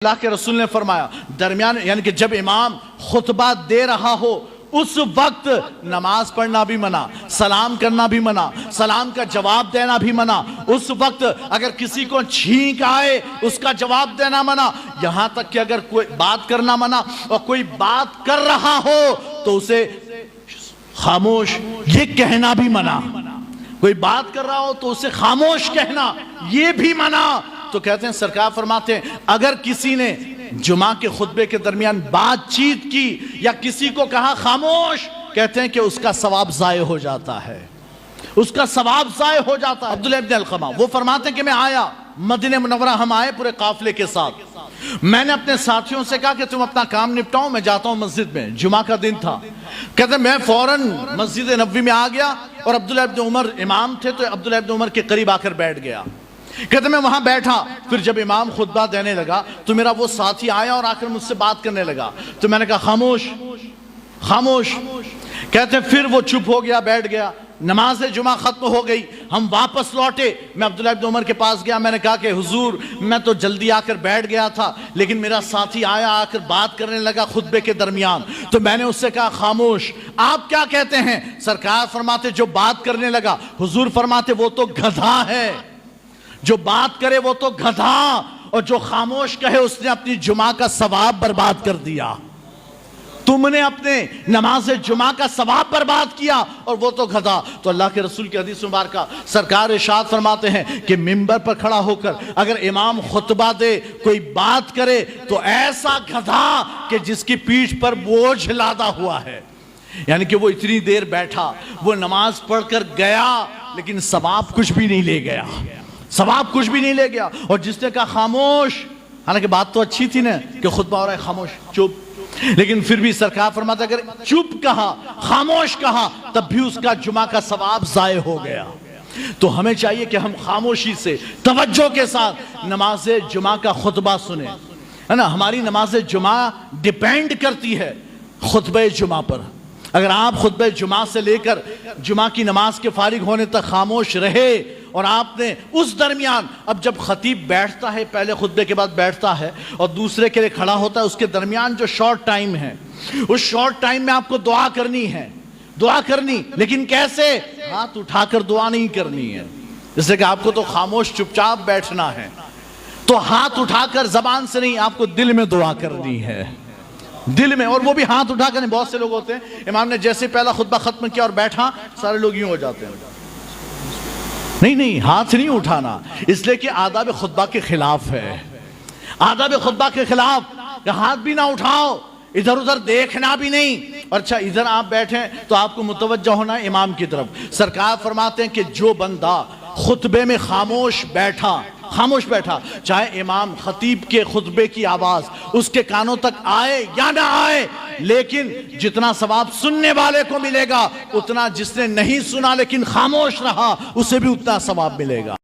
اللہ کے رسول نے فرمایا درمیان یعنی کہ جب امام خطبہ دے رہا ہو اس وقت نماز پڑھنا بھی منع، سلام کرنا بھی منع، سلام کا جواب دینا بھی منع، اس وقت اگر کسی کو چھینک آئے اس کا جواب دینا منع، یہاں تک کہ اگر کوئی بات کرنا منع اور کوئی بات کر رہا ہو تو اسے خاموش یہ کہنا بھی منع، کوئی بات کر رہا ہو تو اسے خاموش کہنا یہ بھی منع۔ تو کہتے ہیں سرکار فرماتے ہیں اگر کسی نے جمعہ کے خطبے کے درمیان بات چیت کی یا کسی کو کہا خاموش، کہتے ہیں کہ اس کا ثواب ضائع ہو جاتا ہے، اس کا ثواب ضائع ہو جاتا ہے۔ عبداللہ ابن القمہ وہ فرماتے ہیں کہ میں آیا مدینہ منورہ، ہم آئے پورے قافلے کے ساتھ، میں نے اپنے ساتھیوں سے کہا کہ تم اپنا کام نپٹاؤ، میں جاتا ہوں مسجد میں، جمعہ کا دن تھا۔ کہتے ہیں میں فوراً مسجد نبوی میں آ گیا اور عبداللہ ابن عمر امام تھے تو عبداللہ ابن عمر کے قریب آ کر بیٹھ گیا۔ کہتے میں وہاں بیٹھا، پھر جب امام خطبہ دینے لگا تو میرا وہ ساتھی آیا اور آ کر مجھ سے بات کرنے لگا، تو میں نے کہا خاموش خاموش۔ کہتے ہیں پھر وہ چپ ہو گیا، بیٹھ گیا، نماز جمعہ ختم ہو گئی، ہم واپس لوٹے، میں عبداللہ ابن عمر کے پاس گیا، میں نے کہا کہ حضور میں تو جلدی آ کر بیٹھ گیا تھا لیکن میرا ساتھی آیا، آ کر بات کرنے لگا خطبے کے درمیان، تو میں نے اس سے کہا خاموش، آپ کیا کہتے ہیں؟ سرکار فرماتے جو بات کرنے لگا، حضور فرماتے وہ تو گدھا ہے، جو بات کرے وہ تو گدھا، اور جو خاموش کہے اس نے اپنی جمعہ کا ثواب برباد کر دیا، تم نے اپنے نماز جمعہ کا ثواب برباد کیا اور وہ تو گدھا۔ تو اللہ کے رسول کی حدیث مبارکہ سرکار ارشاد فرماتے ہیں کہ منبر پر کھڑا ہو کر اگر امام خطبہ دے کوئی بات کرے تو ایسا گدھا کہ جس کی پیٹھ پر بوجھ لادا ہوا ہے، یعنی کہ وہ اتنی دیر بیٹھا، وہ نماز پڑھ کر گیا لیکن ثواب کچھ بھی نہیں لے گیا، ثواب کچھ بھی نہیں لے گیا۔ اور جس نے کہا خاموش، حالانکہ بات تو اچھی تھی نا کہ خطبہ ہو رہا ہے خاموش چپ، لیکن پھر بھی سرکار فرماتا اگر چپ کہا خاموش کہا تب بھی اس کا جمعہ کا ثواب ضائع ہو گیا۔ تو ہمیں چاہیے کہ ہم خاموشی سے توجہ کے ساتھ نماز جمعہ کا خطبہ سنیں، ہے نا، ہماری نماز جمعہ ڈیپینڈ کرتی ہے خطبہ جمعہ پر۔ اگر آپ خطبہ جمعہ سے لے کر جمعہ کی نماز کے فارغ ہونے تک خاموش رہے اور آپ نے اس درمیان، اب جب خطیب بیٹھتا ہے پہلے خطبے کے بعد بیٹھتا ہے اور دوسرے کے لیے کھڑا ہوتا ہے، اس کے درمیان جو شارٹ ٹائم ہے اس شارٹ ٹائم میں آپ کو دعا کرنی ہے، دعا کرنی، لیکن کیسے؟ ہاتھ اٹھا کر دعا نہیں کرنی ہے، اس لیے کہ آپ کو تو خاموش چپ چاپ بیٹھنا ہے، تو ہاتھ اٹھا کر زبان سے نہیں، آپ کو دل میں دعا کرنی ہے، دل میں، اور وہ بھی ہاتھ اٹھا کر نہیں۔ بہت سے لوگ ہوتے ہیں امام نے جیسے پہلا خطبہ ختم کیا اور بیٹھا سارے لوگ یوں ہو جاتے ہیں، نہیں ہاتھ نہیں اٹھانا، اس لیے کہ آداب خطبہ کے خلاف ہے، آداب خطبہ کے خلاف کہ ہاتھ بھی نہ اٹھاؤ، ادھر ادھر دیکھنا بھی نہیں، اور اچھا ادھر آپ بیٹھیں تو آپ کو متوجہ ہونا ہے امام کی طرف۔ سرکار فرماتے ہیں کہ جو بندہ خطبے میں خاموش بیٹھا چاہے امام خطیب کے خطبے کی آواز اس کے کانوں تک آئے یا نہ آئے، لیکن جتنا ثواب سننے والے کو ملے گا اتنا جس نے نہیں سنا لیکن خاموش رہا اسے بھی اتنا ثواب ملے گا۔